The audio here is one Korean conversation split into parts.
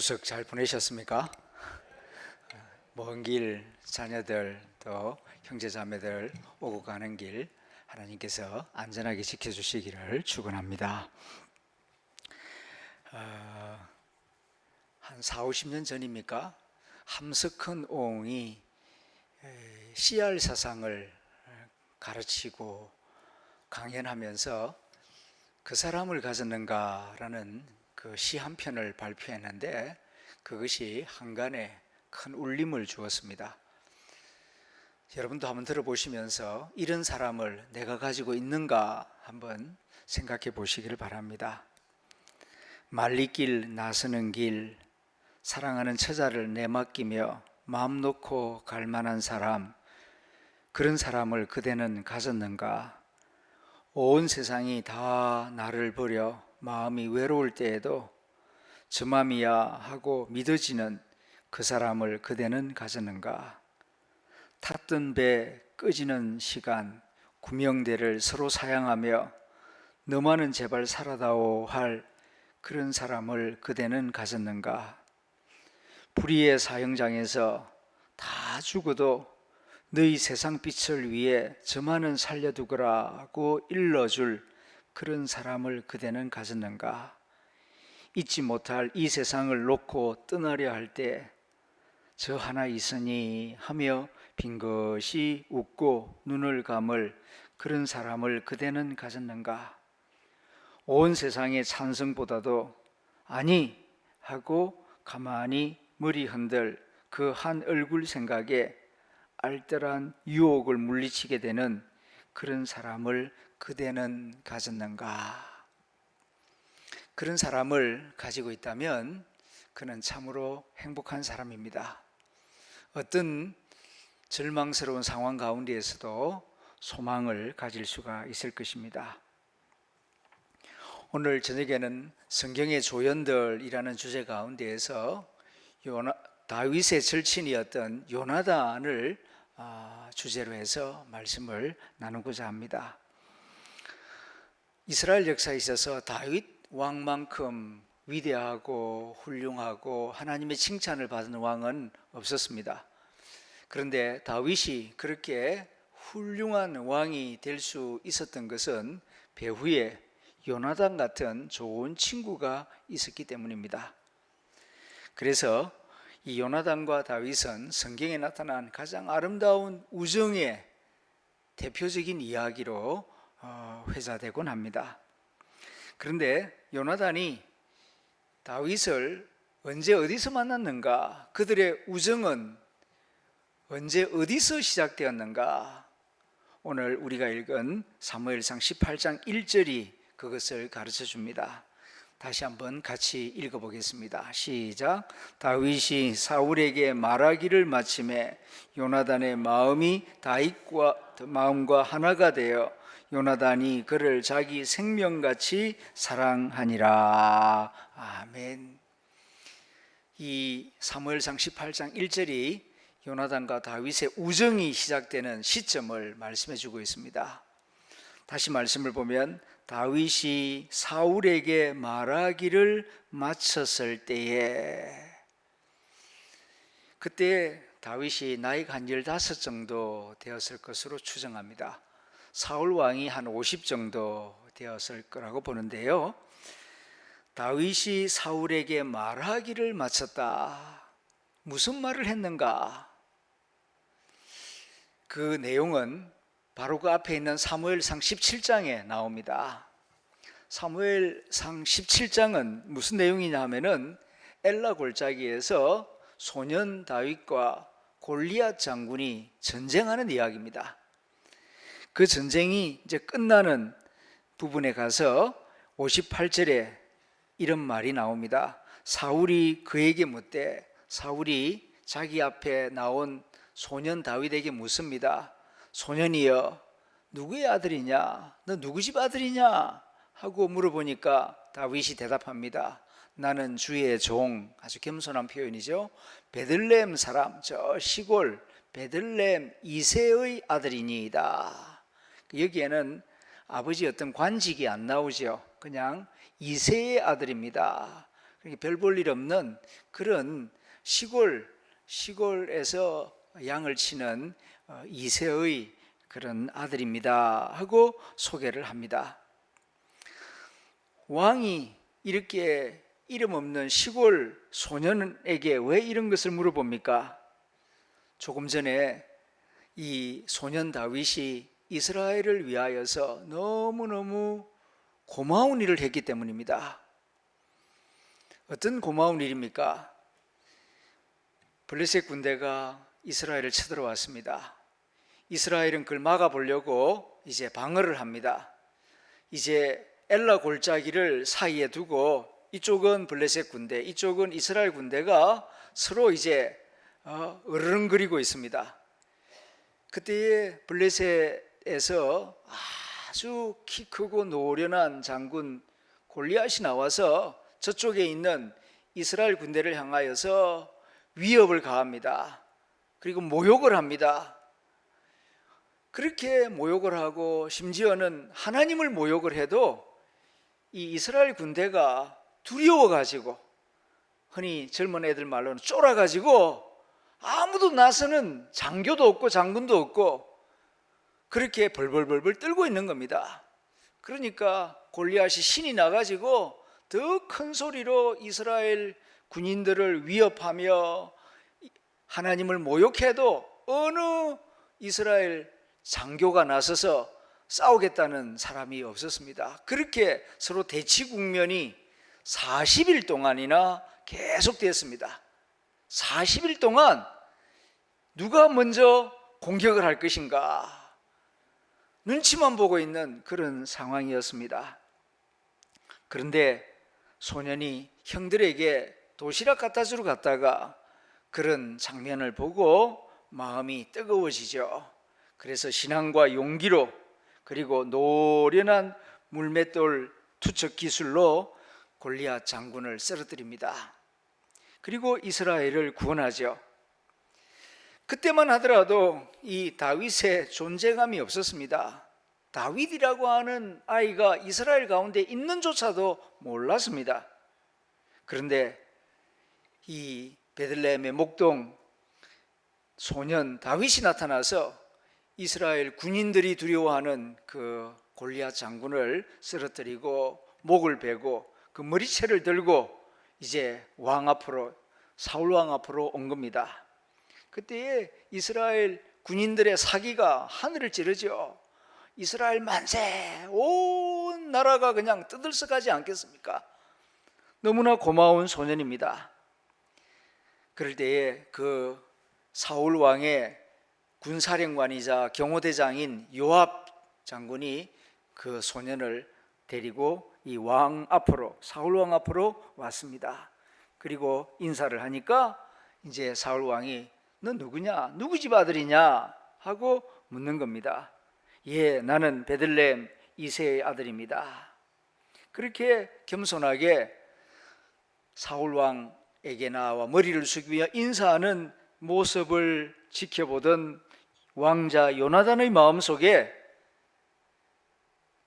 추석 잘 보내셨습니까? 먼 길 자녀들 또 형제 자매들 오고 가는 길 하나님께서 안전하게 지켜주시기를 축원합니다. 한 4, 50년 전입니까? 함석헌 옹이 CR 사상을 가르치고 강연하면서 그 사람을 가졌는가라는 그 시 한 편을 발표했는데 그것이 한간에 큰 울림을 주었습니다. 여러분도 한번 들어보시면서 이런 사람을 내가 가지고 있는가 한번 생각해 보시기를 바랍니다. 말리길 나서는 길, 사랑하는 처자를 내맡기며 마음 놓고 갈 만한 사람, 그런 사람을 그대는 가졌는가? 온 세상이 다 나를 버려 마음이 외로울 때에도 저 맘이야 하고 믿어지는 그 사람을 그대는 가졌는가? 탔던 배 꺼지는 시간, 구명대를 서로 사양하며 너만은 제발 살아다오 할 그런 사람을 그대는 가졌는가? 불의의 사형장에서 다 죽어도 너희 세상 빛을 위해 저만은 살려두거라고 일러줄 그런 사람을 그대는 가졌는가? 잊지 못할 이 세상을 놓고 떠나려 할 때 저 하나 있으니 하며 빈것이 웃고 눈을 감을 그런 사람을 그대는 가졌는가? 온 세상의 찬성보다도 아니 하고 가만히 머리 흔들 그 한 얼굴 생각에 알뜰한 유혹을 물리치게 되는 그런 사람을 그대는 가졌는가? 그런 사람을 가지고 있다면 그는 참으로 행복한 사람입니다. 어떤 절망스러운 상황 가운데에서도 소망을 가질 수가 있을 것입니다. 오늘 저녁에는 성경의 조연들이라는 주제 가운데에서 다윗의 절친이었던 요나단을 주제로 해서 말씀을 나누고자 합니다. 이스라엘 역사에 있어서 다윗 왕만큼 위대하고 훌륭하고 하나님의 칭찬을 받은 왕은 없었습니다. 그런데 다윗이 그렇게 훌륭한 왕이 될 수 있었던 것은 배후에 요나단 같은 좋은 친구가 있었기 때문입니다. 그래서 이 요나단과 다윗은 성경에 나타난 가장 아름다운 우정의 대표적인 이야기로 회자되곤 합니다. 그런데 요나단이 다윗을 언제 어디서 만났는가? 그들의 우정은 언제 어디서 시작되었는가? 오늘 우리가 읽은 사무엘상 18장 1절이 그것을 가르쳐 줍니다. 다시 한번 같이 읽어보겠습니다. 시작. 다윗이 사울에게 말하기를 마침에 요나단의 마음이 다윗과 마음과 하나가 되어 요나단이 그를 자기 생명같이 사랑하니라. 아멘. 이 사무엘상 18장 1절이 요나단과 다윗의 우정이 시작되는 시점을 말씀해 주고 있습니다. 다시 말씀을 보면 다윗이 사울에게 말하기를 마쳤을 때에, 그때 다윗이 나이가 한 15 정도 되었을 것으로 추정합니다. 사울 왕이 한 50 정도 되었을 거라고 보는데요. 다윗이 사울에게 말하기를 마쳤다. 무슨 말을 했는가? 그 내용은 바로 그 앞에 있는 사무엘상 17장에 나옵니다. 사무엘상 17장은 무슨 내용이냐 하면은 엘라 골짜기에서 소년 다윗과 골리앗 장군이 전쟁하는 이야기입니다. 그 전쟁이 이제 끝나는 부분에 가서 58절에 이런 말이 나옵니다. 사울이 그에게 묻되, 사울이 자기 앞에 나온 소년 다윗에게 묻습니다. 소년이여, 누구의 아들이냐? 너 누구 집 아들이냐? 하고 물어보니까 다윗이 대답합니다. 나는 주의 종, 아주 겸손한 표현이죠. 베들레헴 사람, 저 시골 베들레헴 이새의 아들이니이다. 여기에는 아버지 어떤 관직이 안 나오죠. 그냥 이새의 아들입니다. 별 볼 일 없는 그런 시골에서 양을 치는 이세의 그런 아들입니다 하고 소개를 합니다. 왕이 이렇게 이름 없는 시골 소년에게 왜 이런 것을 물어봅니까? 조금 전에 이 소년 다윗이 이스라엘을 위하여서 너무너무 고마운 일을 했기 때문입니다. 어떤 고마운 일입니까? 블레셋 군대가 이스라엘을 쳐들어왔습니다. 이스라엘은 그걸 막아보려고 이제 방어를 합니다. 이제 엘라 골짜기를 사이에 두고 이쪽은 블레셋 군대, 이쪽은 이스라엘 군대가 서로 이제 으르렁거리고 있습니다. 그때에 블레셋에서 아주 키 크고 노련한 장군 골리앗이 나와서 저쪽에 있는 이스라엘 군대를 향하여서 위협을 가합니다. 그리고 모욕을 합니다. 그렇게 모욕을 하고 심지어는 하나님을 모욕을 해도 이 이스라엘 군대가 두려워가지고, 흔히 젊은 애들 말로는 쫄아가지고 아무도 나서는 장교도 없고 장군도 없고 그렇게 벌벌벌벌 떨고 있는 겁니다. 그러니까 골리앗이 신이 나가지고 더 큰 소리로 이스라엘 군인들을 위협하며 하나님을 모욕해도 어느 이스라엘 장교가 나서서 싸우겠다는 사람이 없었습니다. 그렇게 서로 대치 국면이 40일 동안이나 계속되었습니다. 40일 동안 누가 먼저 공격을 할 것인가 눈치만 보고 있는 그런 상황이었습니다. 그런데 소년이 형들에게 도시락 갖다 주러 갔다가 그런 장면을 보고 마음이 뜨거워지죠. 그래서 신앙과 용기로, 그리고 노련한 물맷돌 투척 기술로 골리앗 장군을 쓰러뜨립니다. 그리고 이스라엘을 구원하죠. 그때만 하더라도 이 다윗의 존재감이 없었습니다. 다윗이라고 하는 아이가 이스라엘 가운데 있는조차도 몰랐습니다. 그런데 이 베들레헴의 목동 소년 다윗이 나타나서 이스라엘 군인들이 두려워하는 그 골리앗 장군을 쓰러뜨리고 목을 베고 그 머리채를 들고 이제 왕 앞으로, 사울 왕 앞으로 온 겁니다. 그때에 이스라엘 군인들의 사기가 하늘을 찌르죠. 이스라엘 만세! 온 나라가 그냥 떠들썩하지 않겠습니까? 너무나 고마운 소년입니다. 그럴 때에 그 사울 왕의 군사령관이자 경호대장인 요압 장군이 그 소년을 데리고 이 왕 앞으로, 사울 왕 앞으로 왔습니다. 그리고 인사를 하니까 이제 사울 왕이 너 누구냐? 누구 집 아들이냐? 하고 묻는 겁니다. 예, 나는 베들레헴 이새의 아들입니다. 그렇게 겸손하게 사울 왕에게 나와 머리를 숙이며 인사하는 모습을 지켜보던 왕자 요나단의 마음속에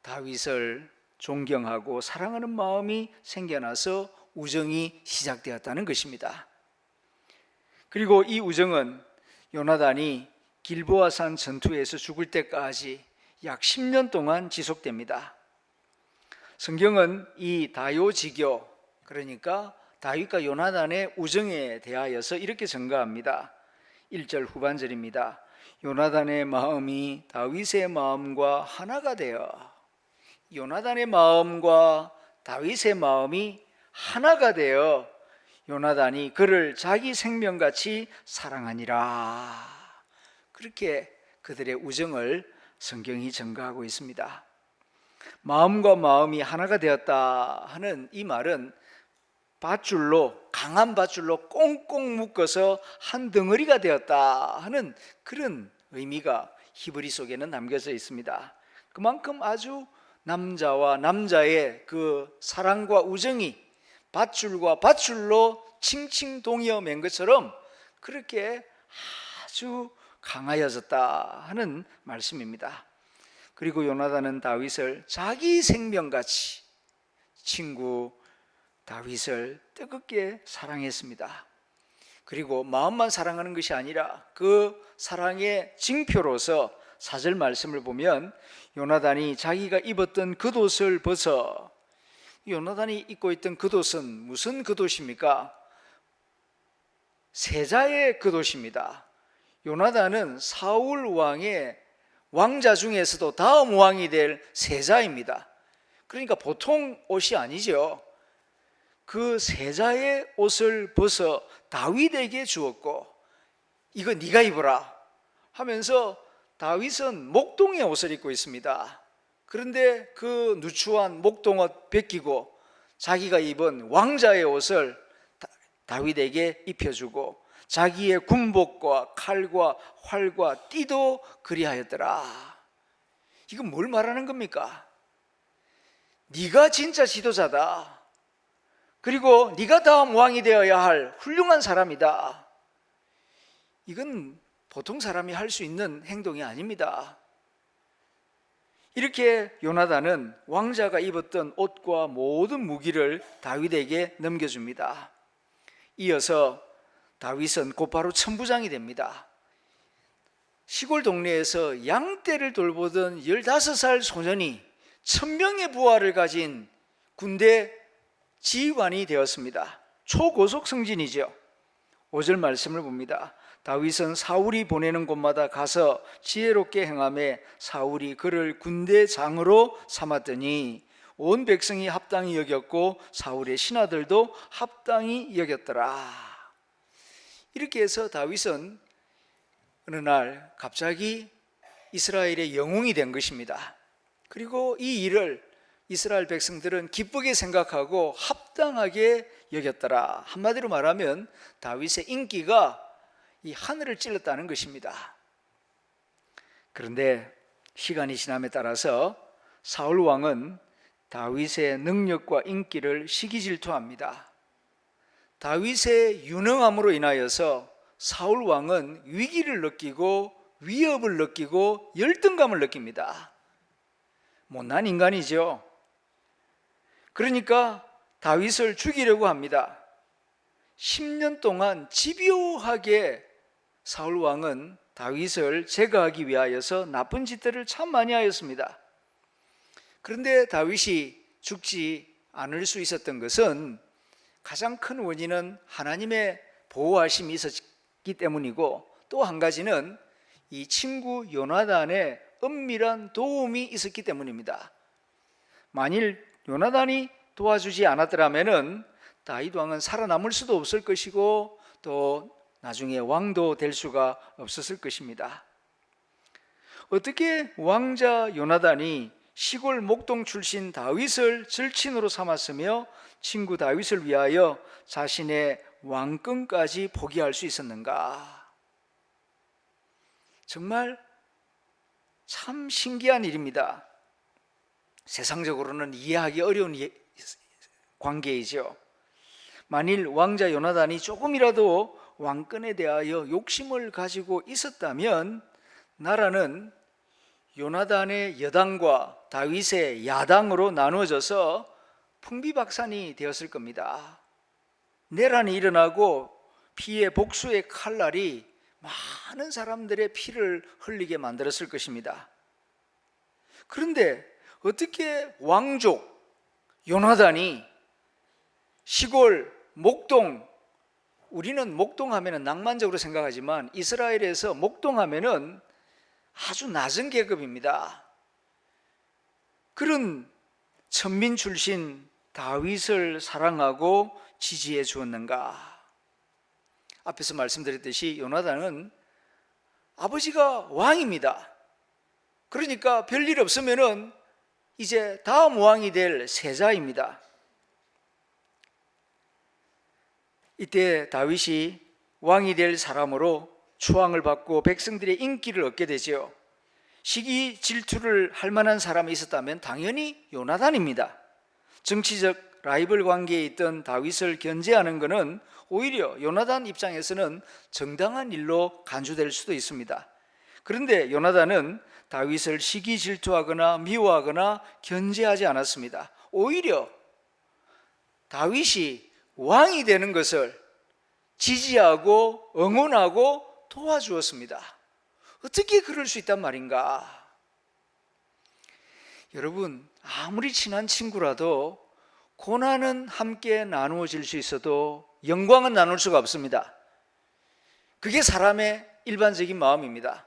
다윗을 존경하고 사랑하는 마음이 생겨나서 우정이 시작되었다는 것입니다. 그리고 이 우정은 요나단이 길보아산 전투에서 죽을 때까지 약 10년 동안 지속됩니다. 성경은 이 다요지교, 그러니까 다윗과 요나단의 우정에 대하여서 이렇게 증가합니다. 1절 후반절입니다. 요나단의 마음이 다윗의 마음과 하나가 되어, 요나단의 마음과 다윗의 마음이 하나가 되어 요나단이 그를 자기 생명같이 사랑하니라. 그렇게 그들의 우정을 성경이 증가하고 있습니다. 마음과 마음이 하나가 되었다 하는 이 말은 밧줄로, 강한 밧줄로 꽁꽁 묶어서 한 덩어리가 되었다 하는 그런 의미가 히브리 속에는 남겨져 있습니다. 그만큼 아주 남자와 남자의 그 사랑과 우정이 밧줄과 밧줄로 칭칭 동이어 맨 것처럼 그렇게 아주 강하여졌다 하는 말씀입니다. 그리고 요나단은 다윗을 자기 생명같이, 친구 다윗을 뜨겁게 사랑했습니다. 그리고 마음만 사랑하는 것이 아니라 그 사랑의 징표로서 4절 말씀을 보면 요나단이 자기가 입었던 겉옷을 벗어, 요나단이 입고 있던 겉옷은 무슨 겉옷입니까? 세자의 겉옷입니다. 요나단은 사울 왕의 왕자 중에서도 다음 왕이 될 세자입니다. 그러니까 보통 옷이 아니죠. 그 세자의 옷을 벗어 다윗에게 주었고, 이거 네가 입어라 하면서 다윗은 목동의 옷을 입고 있습니다. 그런데 그 누추한 목동옷 벗기고 자기가 입은 왕자의 옷을 다윗에게 입혀주고, 자기의 군복과 칼과 활과 띠도 그리하였더라. 이건 뭘 말하는 겁니까? 네가 진짜 지도자다. 그리고 네가 다음 왕이 되어야 할 훌륭한 사람이다. 이건 보통 사람이 할 수 있는 행동이 아닙니다. 이렇게 요나단은 왕자가 입었던 옷과 모든 무기를 다윗에게 넘겨줍니다. 이어서 다윗은 곧바로 천부장이 됩니다. 시골 동네에서 양떼를 돌보던 15살 소년이 1000명의 부하를 가진 군대 지휘관이 되었습니다. 초고속 승진이죠. 5절 말씀을 봅니다. 다윗은 사울이 보내는 곳마다 가서 지혜롭게 행하며 사울이 그를 군대장으로 삼았더니 온 백성이 합당히 여겼고 사울의 신하들도 합당히 여겼더라. 이렇게 해서 다윗은 어느 날 갑자기 이스라엘의 영웅이 된 것입니다. 그리고 이 일을 이스라엘 백성들은 기쁘게 생각하고 합당하게 여겼더라. 한마디로 말하면 다윗의 인기가 이 하늘을 찔렀다는 것입니다. 그런데 시간이 지남에 따라서 사울 왕은 다윗의 능력과 인기를 시기질투합니다. 다윗의 유능함으로 인하여서 사울 왕은 위기를 느끼고 위협을 느끼고 열등감을 느낍니다. 못난 인간이죠. 그러니까 다윗을 죽이려고 합니다. 10년 동안 집요하게 사울 왕은 다윗을 제거하기 위하여서 나쁜 짓들을 참 많이 하였습니다. 그런데 다윗이 죽지 않을 수 있었던 것은 가장 큰 원인은 하나님의 보호하심이 있었기 때문이고, 또 한 가지는 이 친구 요나단의 은밀한 도움이 있었기 때문입니다. 만일 요나단이 도와주지 않았더라면 다윗 왕은 살아남을 수도 없을 것이고 또 나중에 왕도 될 수가 없었을 것입니다. 어떻게 왕자 요나단이 시골 목동 출신 다윗을 절친으로 삼았으며 친구 다윗을 위하여 자신의 왕권까지 포기할 수 있었는가? 정말 참 신기한 일입니다. 세상적으로는 이해하기 어려운 관계이죠. 만일 왕자 요나단이 조금이라도 왕권에 대하여 욕심을 가지고 있었다면 나라는 요나단의 여당과 다윗의 야당으로 나누어져서 풍비박산이 되었을 겁니다. 내란이 일어나고 피의 복수의 칼날이 많은 사람들의 피를 흘리게 만들었을 것입니다. 그런데 어떻게 왕족 요나단이 시골 목동, 우리는 목동하면 낭만적으로 생각하지만 이스라엘에서 목동하면 아주 낮은 계급입니다. 그런 천민 출신 다윗을 사랑하고 지지해 주었는가? 앞에서 말씀드렸듯이 요나단은 아버지가 왕입니다. 그러니까 별일 없으면은 이제 다음 왕이 될 세자입니다. 이때 다윗이 왕이 될 사람으로 추앙을 받고 백성들의 인기를 얻게 되죠. 시기 질투를 할 만한 사람이 있었다면 당연히 요나단입니다. 정치적 라이벌 관계에 있던 다윗을 견제하는 것은 오히려 요나단 입장에서는 정당한 일로 간주될 수도 있습니다. 그런데 요나단은 다윗을 시기 질투하거나 미워하거나 견제하지 않았습니다. 오히려 다윗이 왕이 되는 것을 지지하고 응원하고 도와주었습니다. 어떻게 그럴 수 있단 말인가? 여러분, 아무리 친한 친구라도 고난은 함께 나누어질 수 있어도 영광은 나눌 수가 없습니다. 그게 사람의 일반적인 마음입니다.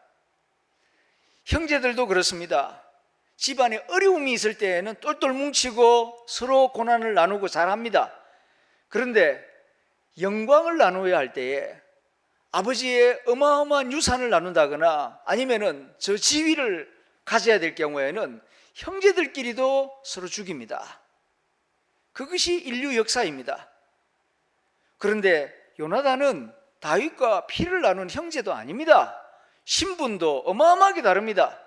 형제들도 그렇습니다. 집안에 어려움이 있을 때에는 똘똘 뭉치고 서로 고난을 나누고 잘합니다. 그런데 영광을 나누어야 할 때에 아버지의 어마어마한 유산을 나눈다거나 아니면은 저 지위를 가져야 될 경우에는 형제들끼리도 서로 죽입니다. 그것이 인류 역사입니다. 그런데 요나단은 다윗과 피를 나눈 형제도 아닙니다. 신분도 어마어마하게 다릅니다.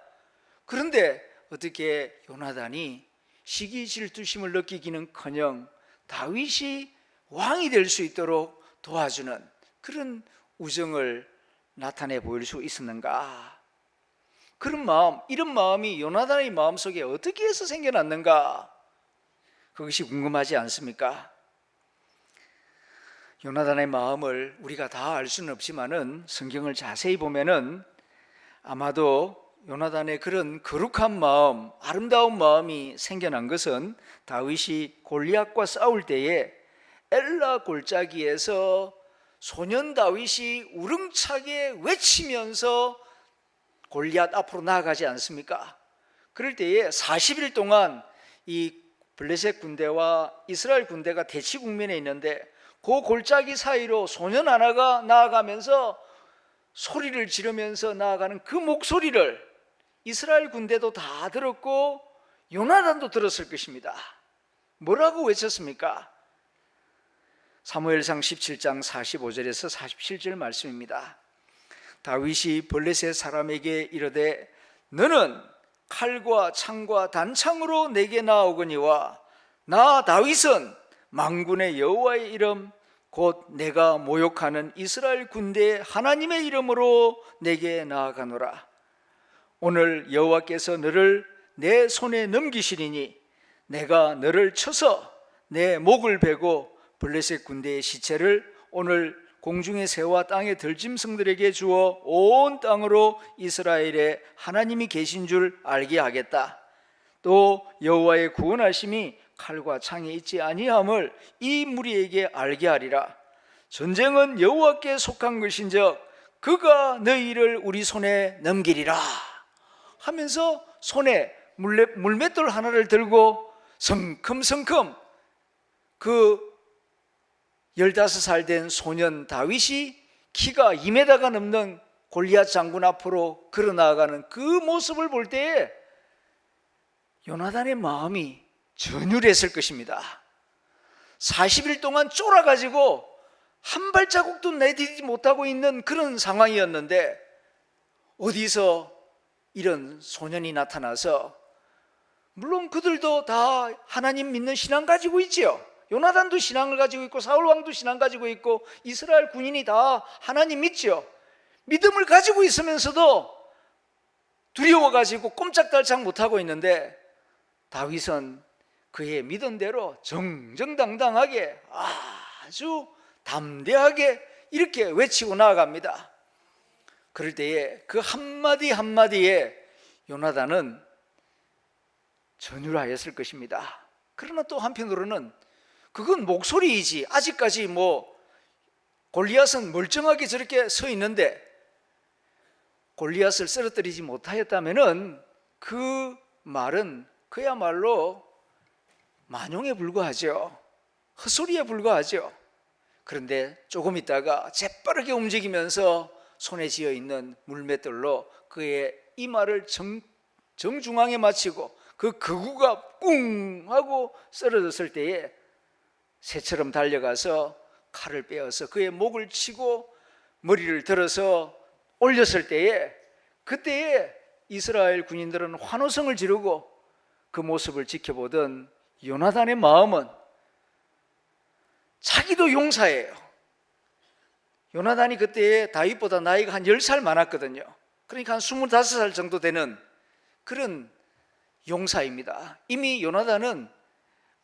그런데 어떻게 요나단이 시기 질투심을 느끼기는커녕 다윗이 왕이 될 수 있도록 도와주는 그런 우정을 나타내 보일 수 있었는가? 그런 마음, 이런 마음이 요나단의 마음속에 어떻게 해서 생겨났는가? 그것이 궁금하지 않습니까? 요나단의 마음을 우리가 다 알 수는 없지만은 성경을 자세히 보면은 아마도 요나단의 그런 거룩한 마음, 아름다운 마음이 생겨난 것은 다윗이 골리앗과 싸울 때에 엘라 골짜기에서 소년 다윗이 우렁차게 외치면서 골리앗 앞으로 나아가지 않습니까? 그럴 때에 40일 동안 이 블레셋 군대와 이스라엘 군대가 대치 국면에 있는데 그 골짜기 사이로 소년 하나가 나아가면서 소리를 지르면서 나아가는 그 목소리를 이스라엘 군대도 다 들었고 요나단도 들었을 것입니다. 뭐라고 외쳤습니까? 사무엘상 17장 45절에서 47절 말씀입니다. 다윗이 블레셋 사람에게 이르되 너는 칼과 창과 단창으로 내게 나오거니와 나 다윗은 만군의 여호와의 이름 곧 내가 모욕하는 이스라엘 군대의 하나님의 이름으로 내게 나아가노라. 오늘 여호와께서 너를 내 손에 넘기시리니 내가 너를 쳐서 내 목을 베고 블레셋 군대의 시체를 오늘 공중의 새와 땅의 들짐승들에게 주어 온 땅으로 이스라엘에 하나님이 계신 줄 알게 하겠다. 또 여호와의 구원하심이 칼과 창에 있지 아니함을 이 무리에게 알게 하리라. 전쟁은 여호와께 속한 것인즉 그가 너희를 우리 손에 넘기리라 하면서 손에 물맷돌 하나를 들고 성큼성큼 그 15살 된 소년 다윗이 키가 2m가 넘는 골리앗 장군 앞으로 걸어 나아가는 그 모습을 볼 때에 요나단의 마음이 전율했을 것입니다. 40일 동안 쫄아가지고 한 발자국도 내디디지 못하고 있는 그런 상황이었는데 어디서 이런 소년이 나타나서, 물론 그들도 다 하나님 믿는 신앙 가지고 있지요. 요나단도 신앙을 가지고 있고 사울 왕도 신앙 가지고 있고 이스라엘 군인이 다 하나님 믿지요. 믿음을 가지고 있으면서도 두려워가지고 꼼짝달싹 못하고 있는데 다윗은 그의 믿은 대로 정정당당하게 아주 담대하게 이렇게 외치고 나아갑니다. 그럴 때에 그 한마디 한마디에 요나단은 전율하였을 것입니다. 그러나 또 한편으로는 그건 목소리이지 아직까지 골리앗은 멀쩡하게 저렇게 서 있는데 골리앗을 쓰러뜨리지 못하였다면은 그 말은 그야말로 만용에 불과하죠. 헛소리에 불과하죠. 그런데 조금 있다가 재빠르게 움직이면서 손에 쥐어 있는 물맷돌로 그의 이마를 정중앙에 맞추고 그 거구가 꿍 하고 쓰러졌을 때에 새처럼 달려가서 칼을 빼어서 그의 목을 치고 머리를 들어서 올렸을 때에 그때에 이스라엘 군인들은 환호성을 지르고 그 모습을 지켜보던 요나단의 마음은 자기도 용사예요. 요나단이 그때 다윗보다 나이가 한 10살 많았거든요. 그러니까 한 25살 정도 되는 그런 용사입니다. 이미 요나단은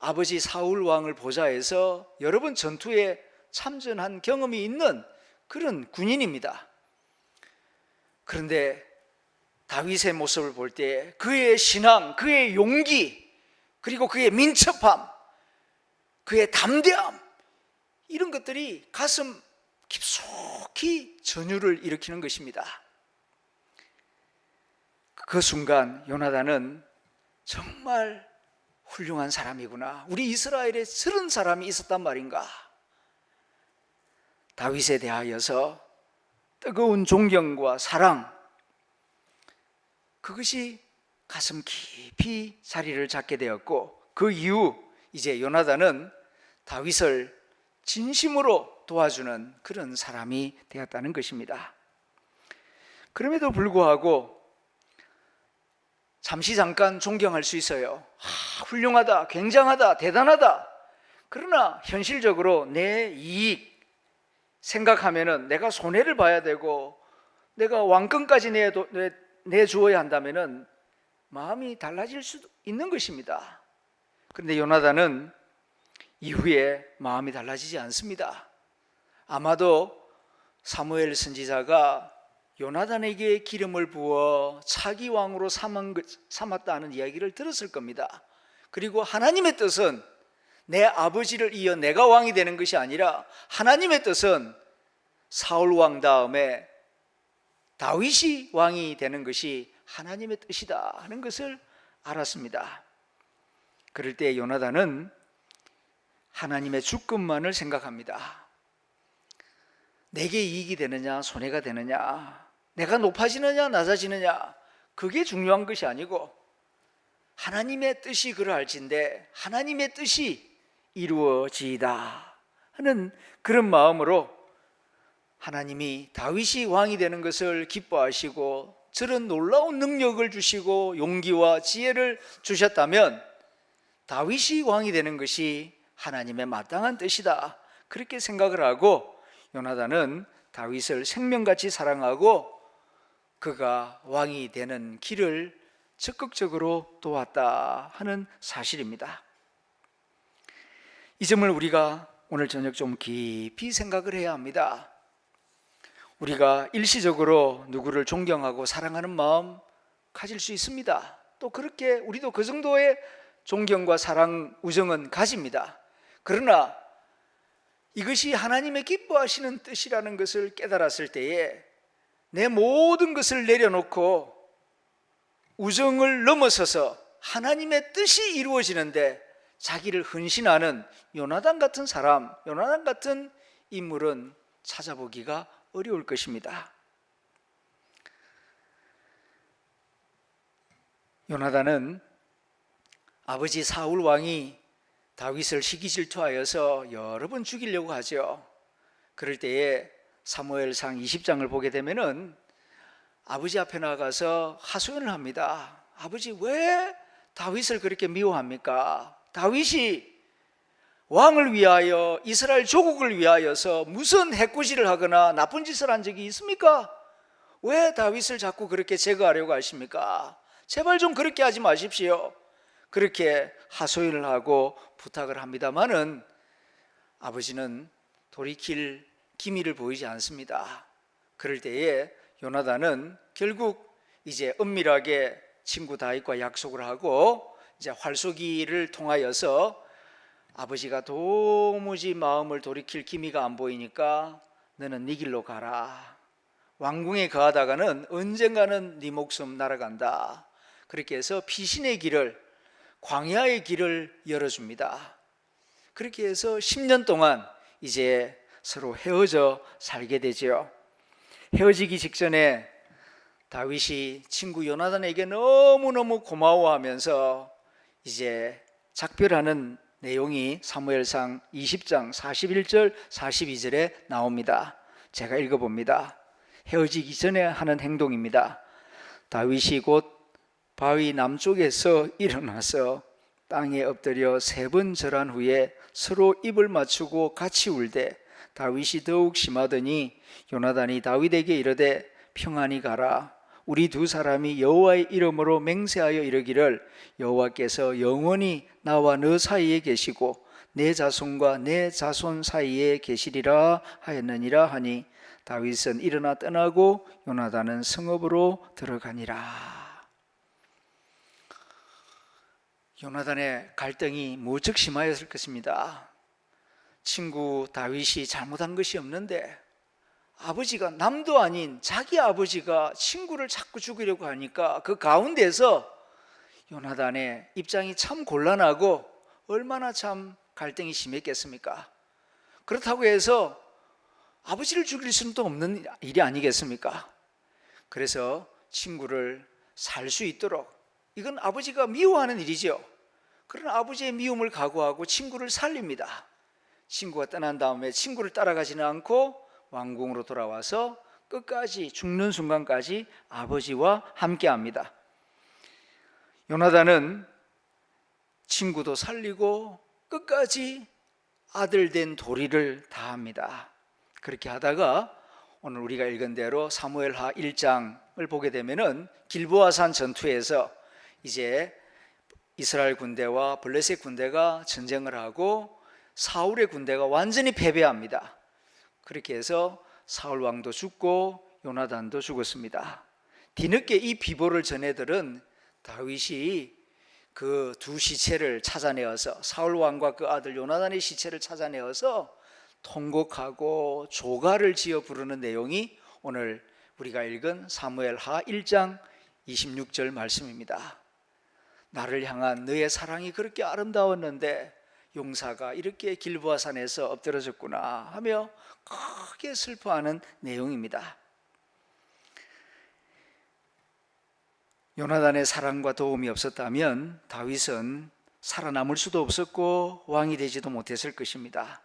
아버지 사울 왕을 보좌해서 여러 번 전투에 참전한 경험이 있는 그런 군인입니다. 그런데 다윗의 모습을 볼 때 그의 신앙, 그의 용기, 그리고 그의 민첩함, 그의 담대함, 이런 것들이 가슴 깊숙이 전율을 일으키는 것입니다. 그 순간 요나단은 정말 훌륭한 사람이구나, 우리 이스라엘에 저런 사람이 있었단 말인가, 다윗에 대하여서 뜨거운 존경과 사랑, 그것이 가슴 깊이 자리를 잡게 되었고, 그 이후 이제 요나단은 다윗을 진심으로 도와주는 그런 사람이 되었다는 것입니다. 그럼에도 불구하고 잠시 잠깐 존경할 수 있어요. 훌륭하다, 굉장하다, 대단하다. 그러나 현실적으로 내 이익 생각하면은 내가 손해를 봐야 되고 내가 왕권까지 내주어야 한다면은 마음이 달라질 수도 있는 것입니다. 그런데 요나단은 이후에 마음이 달라지지 않습니다. 아마도 사무엘 선지자가 요나단에게 기름을 부어 차기 왕으로 삼았다는 이야기를 들었을 겁니다. 그리고 하나님의 뜻은 내 아버지를 이어 내가 왕이 되는 것이 아니라 하나님의 뜻은 사울 왕 다음에 다윗이 왕이 되는 것이 하나님의 뜻이다 하는 것을 알았습니다. 그럴 때 요나단은 하나님의 주권만을 생각합니다. 내게 이익이 되느냐 손해가 되느냐, 내가 높아지느냐 낮아지느냐, 그게 중요한 것이 아니고 하나님의 뜻이 그러할진데 하나님의 뜻이 이루어지이다 하는 그런 마음으로 하나님이 다윗이 왕이 되는 것을 기뻐하시고 저런 놀라운 능력을 주시고 용기와 지혜를 주셨다면 다윗이 왕이 되는 것이 하나님의 마땅한 뜻이다, 그렇게 생각을 하고 요나단은 다윗을 생명같이 사랑하고 그가 왕이 되는 길을 적극적으로 도왔다 하는 사실입니다. 이 점을 우리가 오늘 저녁 좀 깊이 생각을 해야 합니다. 우리가 일시적으로 누구를 존경하고 사랑하는 마음 가질 수 있습니다. 또 그렇게 우리도 그 정도의 존경과 사랑, 우정은 가집니다. 그러나 이것이 하나님의 기뻐하시는 뜻이라는 것을 깨달았을 때에 내 모든 것을 내려놓고 우정을 넘어서서 하나님의 뜻이 이루어지는데 자기를 헌신하는 요나단 같은 사람, 요나단 같은 인물은 찾아보기가 어려울 것입니다. 요나단은 아버지 사울 왕이 다윗을 시기 질투하여서 여러 번 죽이려고 하죠. 그럴 때에 사무엘상 20장을 보게 되면은 아버지 앞에 나가서 하소연을 합니다. 아버지, 왜 다윗을 그렇게 미워합니까? 다윗이 왕을 위하여 이스라엘 조국을 위하여서 무슨 해코지를 하거나 나쁜 짓을 한 적이 있습니까? 왜 다윗을 자꾸 그렇게 제거하려고 하십니까? 제발 좀 그렇게 하지 마십시오. 그렇게 하소연을 하고 부탁을 합니다마는 아버지는 돌이킬 기미를 보이지 않습니다. 그럴 때에 요나단은 결국 이제 은밀하게 친구 다윗과 약속을 하고 이제 활쏘기를 통하여서 아버지가 도무지 마음을 돌이킬 기미가 안 보이니까 너는 네 길로 가라, 왕궁에 거하다가는 언젠가는 네 목숨 날아간다, 그렇게 해서 피신의 길을, 광야의 길을 열어줍니다. 그렇게 해서 10년 동안 이제 서로 헤어져 살게 되죠. 헤어지기 직전에 다윗이 친구 요나단에게 너무너무 고마워하면서 이제 작별하는 내용이 사무엘상 20장 41절 42절에 나옵니다. 제가 읽어봅니다. 헤어지기 전에 하는 행동입니다. 다윗이 곧 바위 남쪽에서 일어나서 땅에 엎드려 3번 절한 후에 서로 입을 맞추고 같이 울되 다윗이 더욱 심하더니 요나단이 다윗에게 이르되 평안히 가라, 우리 두 사람이 여호와의 이름으로 맹세하여 이르기를 여호와께서 영원히 나와 너 사이에 계시고 내 자손과 내 자손 사이에 계시리라 하였느니라 하니 다윗은 일어나 떠나고 요나단은 성읍으로 들어가니라. 요나단의 갈등이 무척 심하였을 것입니다. 친구 다윗이 잘못한 것이 없는데 아버지가 남도 아닌 자기 아버지가 친구를 자꾸 죽이려고 하니까 그 가운데서 요나단의 입장이 참 곤란하고 얼마나 참 갈등이 심했겠습니까? 그렇다고 해서 아버지를 죽일 수는 또 없는 일이 아니겠습니까? 그래서 친구를 살 수 있도록, 이건 아버지가 미워하는 일이죠. 그러나 아버지의 미움을 각오하고 친구를 살립니다. 친구가 떠난 다음에 친구를 따라가지는 않고 왕궁으로 돌아와서 끝까지 죽는 순간까지 아버지와 함께합니다. 요나단은 친구도 살리고 끝까지 아들 된 도리를 다합니다. 그렇게 하다가 오늘 우리가 읽은 대로 사무엘하 1장을 보게 되면은 길보아산 전투에서 이제 이스라엘 군대와 블레셋 군대가 전쟁을 하고 사울의 군대가 완전히 패배합니다. 그렇게 해서 사울 왕도 죽고 요나단도 죽었습니다. 뒤늦게 이 비보를 전해들은 다윗이 그 두 시체를 찾아내어서, 사울 왕과 그 아들 요나단의 시체를 찾아내어서 통곡하고 조가를 지어 부르는 내용이 오늘 우리가 읽은 사무엘하 1장 26절 말씀입니다. 나를 향한 너의 사랑이 그렇게 아름다웠는데 용사가 이렇게 길보아산에서 엎드러졌구나 하며 크게 슬퍼하는 내용입니다. 요나단의 사랑과 도움이 없었다면 다윗은 살아남을 수도 없었고 왕이 되지도 못했을 것입니다.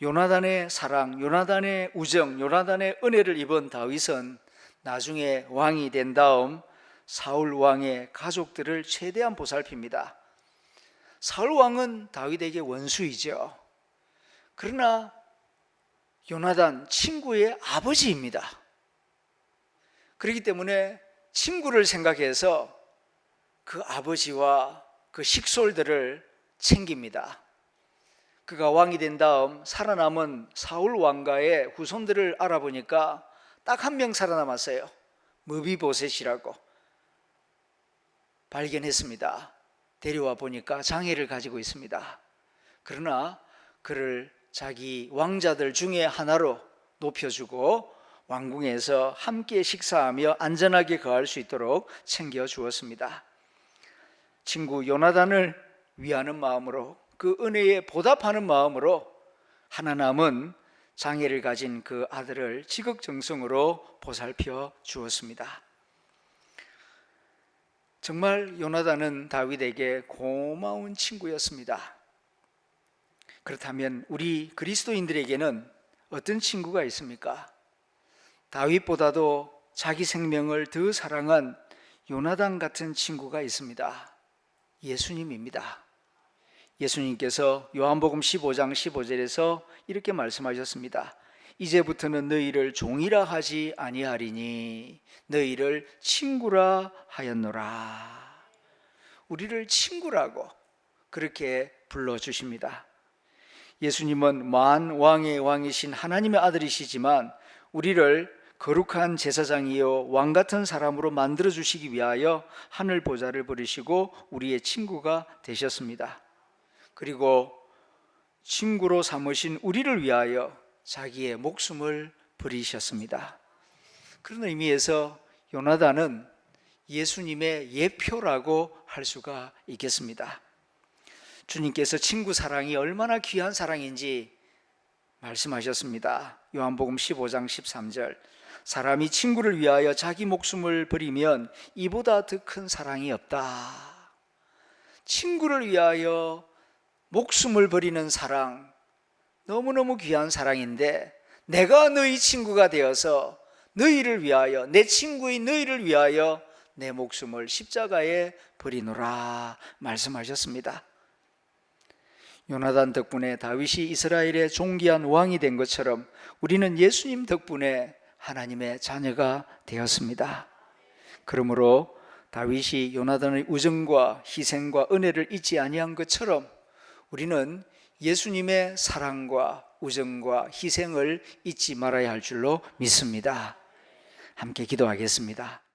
요나단의 사랑, 요나단의 우정, 요나단의 은혜를 입은 다윗은 나중에 왕이 된 다음 사울 왕의 가족들을 최대한 보살핍니다. 사울 왕은 다윗에게 원수이죠. 그러나 요나단 친구의 아버지입니다. 그렇기 때문에 친구를 생각해서 그 아버지와 그 식솔들을 챙깁니다. 그가 왕이 된 다음 살아남은 사울 왕가의 후손들을 알아보니까 딱 한 명 살아남았어요. 무비보셋이라고 발견했습니다. 데려와 보니까 장애를 가지고 있습니다. 그러나 그를 자기 왕자들 중에 하나로 높여주고 왕궁에서 함께 식사하며 안전하게 거할 수 있도록 챙겨주었습니다. 친구 요나단을 위하는 마음으로, 그 은혜에 보답하는 마음으로 하나 남은 장애를 가진 그 아들을 지극정성으로 보살펴 주었습니다. 정말 요나단은 다윗에게 고마운 친구였습니다. 그렇다면 우리 그리스도인들에게는 어떤 친구가 있습니까? 다윗보다도 자기 생명을 더 사랑한 요나단 같은 친구가 있습니다. 예수님입니다. 예수님께서 요한복음 15장 15절에서 이렇게 말씀하셨습니다. 이제부터는 너희를 종이라 하지 아니하리니 너희를 친구라 하였노라. 우리를 친구라고 그렇게 불러주십니다. 예수님은 만왕의 왕이신 하나님의 아들이시지만 우리를 거룩한 제사장이요 왕같은 사람으로 만들어주시기 위하여 하늘 보좌를 버리시고 우리의 친구가 되셨습니다. 그리고 친구로 삼으신 우리를 위하여 자기의 목숨을 버리셨습니다. 그런 의미에서 요나단은 예수님의 예표라고 할 수가 있겠습니다. 주님께서 친구 사랑이 얼마나 귀한 사랑인지 말씀하셨습니다. 요한복음 15장 13절, 사람이 친구를 위하여 자기 목숨을 버리면 이보다 더 큰 사랑이 없다. 친구를 위하여 목숨을 버리는 사랑, 너무너무 귀한 사랑인데 내가 너희 친구가 되어서 너희를 위하여, 내 친구인 너희를 위하여 내 목숨을 십자가에 버리노라 말씀하셨습니다. 요나단 덕분에 다윗이 이스라엘의 존귀한 왕이 된 것처럼 우리는 예수님 덕분에 하나님의 자녀가 되었습니다. 그러므로 다윗이 요나단의 우정과 희생과 은혜를 잊지 아니한 것처럼 우리는 예수님의 사랑과 우정과 희생을 잊지 말아야 할 줄로 믿습니다. 함께 기도하겠습니다.